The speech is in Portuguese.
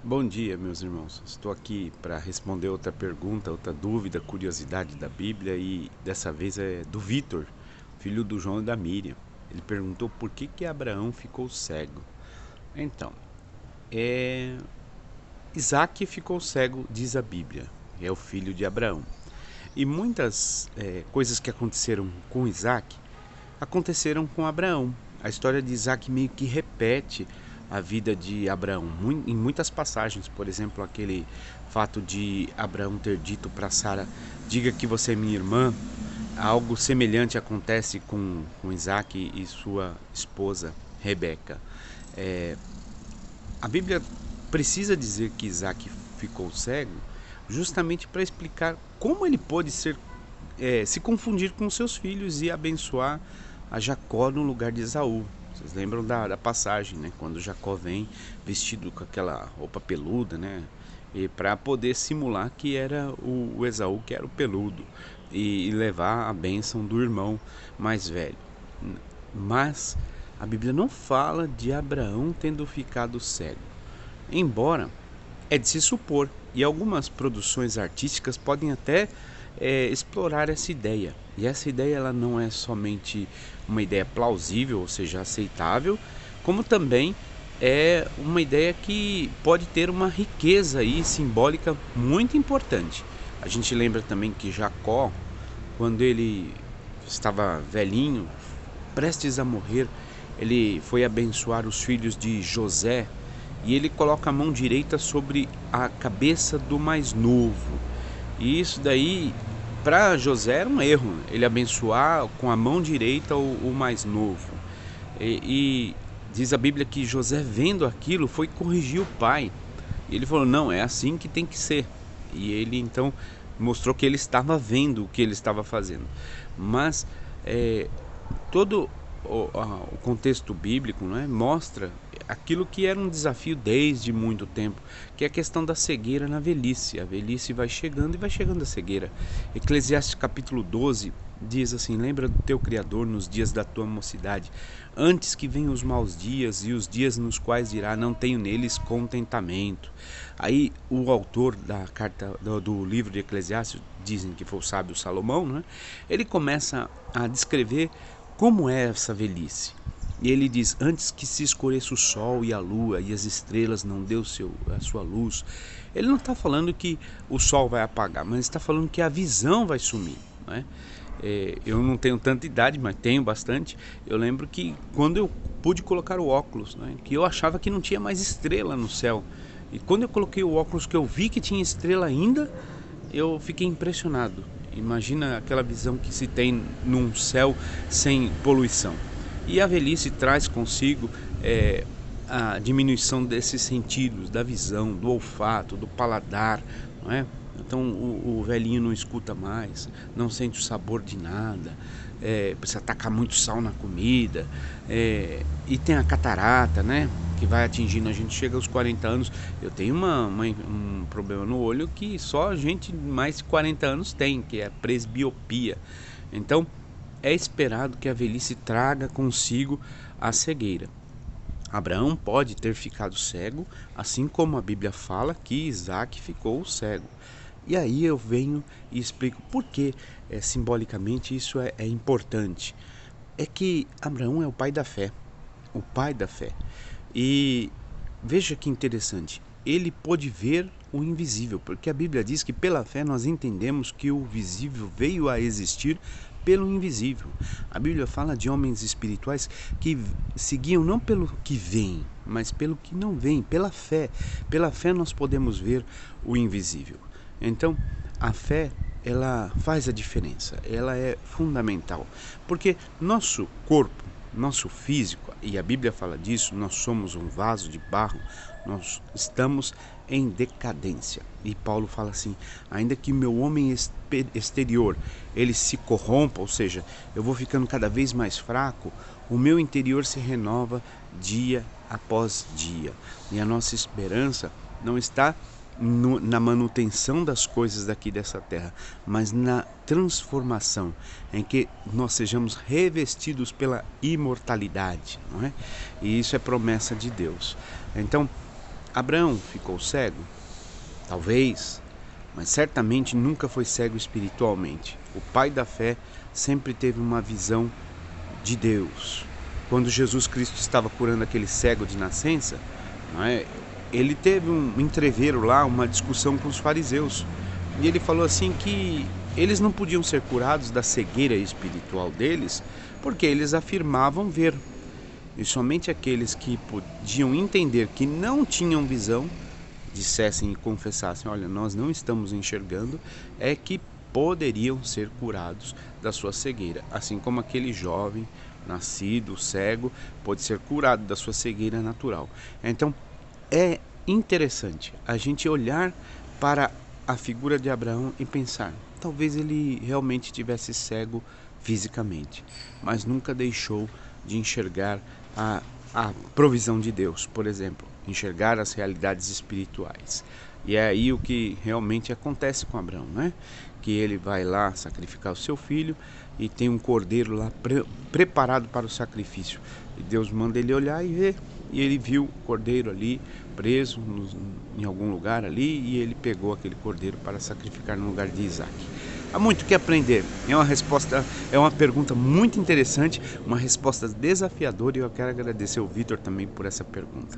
Bom dia, meus irmãos. Estou aqui para responder outra pergunta, outra dúvida, curiosidade da Bíblia e dessa vez é do Vitor, filho do João e da Miriam. Ele perguntou por que Abraão ficou cego. Então, é... Isaac ficou cego, diz a Bíblia, é o filho de Abraão. E muitas coisas que aconteceram com Isaac aconteceram com Abraão. A história de Isaac meio que repete a vida de Abraão em muitas passagens. Por exemplo, aquele fato de Abraão ter dito para Sara: diga que você é minha irmã. Algo semelhante acontece com Isaac e sua esposa Rebeca. A Bíblia precisa dizer que Isaac ficou cego justamente para explicar como ele pôde se confundir com seus filhos e abençoar a Jacó no lugar de Esaú. Vocês lembram da passagem, né? Quando Jacó vem vestido com aquela roupa peluda, né? E para poder simular que era o Esaú que era o peludo e levar a bênção do irmão mais velho. Mas a Bíblia não fala de Abraão tendo ficado cego, embora é de se supor, e algumas produções artísticas podem até explorar essa ideia. E essa ideia ela não é somente uma ideia plausível, ou seja, aceitável, como também é uma ideia que pode ter uma riqueza aí simbólica muito importante. A gente lembra também que Jacó, quando ele estava velhinho, prestes a morrer, ele foi abençoar os filhos de José e ele coloca a mão direita sobre a cabeça do mais novo. E isso daí, para José, era um erro, ele abençoar com a mão direita o mais novo. E diz a Bíblia que José, vendo aquilo, foi corrigir o pai. E ele falou: não, é assim que tem que ser. E ele então mostrou que ele estava vendo o que ele estava fazendo. Mas todo o contexto bíblico, né, mostra aquilo que era um desafio desde muito tempo, que é a questão da cegueira na velhice. A velhice vai chegando e vai chegando a cegueira. Eclesiastes capítulo 12 diz assim: lembra do teu Criador nos dias da tua mocidade, antes que venham os maus dias e os dias nos quais dirá: não tenho neles contentamento. Aí o autor da carta do livro de Eclesiastes, dizem que foi o sábio Salomão, né? Ele começa a descrever como é essa velhice. E ele diz: antes que se escureça o sol e a lua e as estrelas não dê a sua luz. Ele não está falando que o sol vai apagar, mas está falando que a visão vai sumir, né? Eu não tenho tanta idade, mas tenho bastante. Eu lembro que quando eu pude colocar o óculos, né, que eu achava que não tinha mais estrela no céu, e quando eu coloquei o óculos que eu vi que tinha estrela ainda, eu fiquei impressionado. Imagina aquela visão que se tem num céu sem poluição. E a velhice traz consigo a diminuição desses sentidos, da visão, do olfato, do paladar, não é? Então o velhinho não escuta mais, não sente o sabor de nada, precisa tacar muito sal na comida, e tem a catarata, né? Que vai atingindo, a gente chega aos 40 anos. Eu tenho um problema no olho que só gente de mais de 40 anos tem, que é a presbiopia. Então é esperado que a velhice traga consigo a cegueira. Abraão pode ter ficado cego, assim como a Bíblia fala que Isaac ficou cego. E aí eu venho e explico por que simbolicamente isso é importante. É que Abraão é o pai da fé, o pai da fé. E veja que interessante, ele pôde ver o invisível, porque a Bíblia diz que pela fé nós entendemos que o visível veio a existir pelo invisível. A Bíblia fala de homens espirituais que seguiam não pelo que vem, mas pelo que não vem, pela fé. Pela fé nós podemos ver o invisível. Então, a fé, ela faz a diferença, ela é fundamental, porque nosso corpo, nosso físico, e a Bíblia fala disso, nós somos um vaso de barro, nós estamos em decadência. E Paulo fala assim: ainda que meu homem exterior ele se corrompa, ou seja, eu vou ficando cada vez mais fraco, o meu interior se renova dia após dia. E a nossa esperança não está na manutenção das coisas daqui dessa terra, mas na transformação, em que nós sejamos revestidos pela imortalidade, não é? E isso é promessa de Deus. Então, Abraão ficou cego? Talvez, mas certamente nunca foi cego espiritualmente. O pai da fé sempre teve uma visão de Deus. Quando Jesus Cristo estava curando aquele cego de nascença, não é? Ele teve um entreveiro lá, uma discussão com os fariseus. E ele falou assim que eles não podiam ser curados da cegueira espiritual deles, porque eles afirmavam ver. E somente aqueles que podiam entender que não tinham visão, dissessem e confessassem: olha, nós não estamos enxergando, é que poderiam ser curados da sua cegueira. Assim como aquele jovem nascido cego pode ser curado da sua cegueira natural. Então é interessante a gente olhar para a figura de Abraão e pensar: talvez ele realmente tivesse cego fisicamente, mas nunca deixou de enxergar a provisão de Deus, por exemplo, enxergar as realidades espirituais. E é aí o que realmente acontece com Abraão, né? Que ele vai lá sacrificar o seu filho e tem um cordeiro lá preparado para o sacrifício. E Deus manda ele olhar e ver. E ele viu o cordeiro ali preso em algum lugar ali, e ele pegou aquele cordeiro para sacrificar no lugar de Isaac. Há muito o que aprender. É uma pergunta muito interessante, uma resposta desafiadora, e eu quero agradecer ao Vitor também por essa pergunta.